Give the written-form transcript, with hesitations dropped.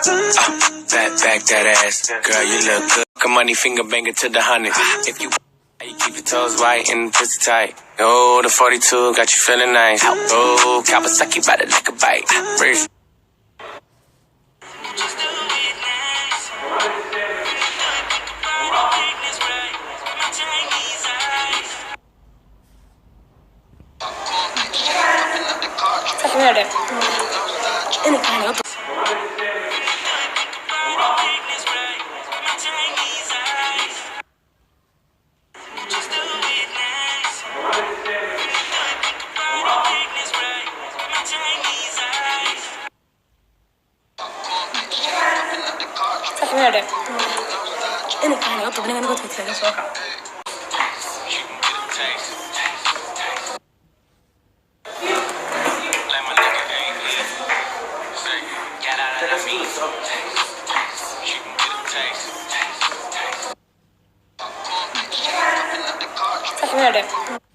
Back that ass, girl, you look good. Come money finger banger to the 100. If you keep your toes white and pussy tight. Oh, the 42 got you feeling nice. Oh, Kawasaki bout it like a bite. Rich. Mira, ini kan aku benar benar tuh tidak suka. Mira.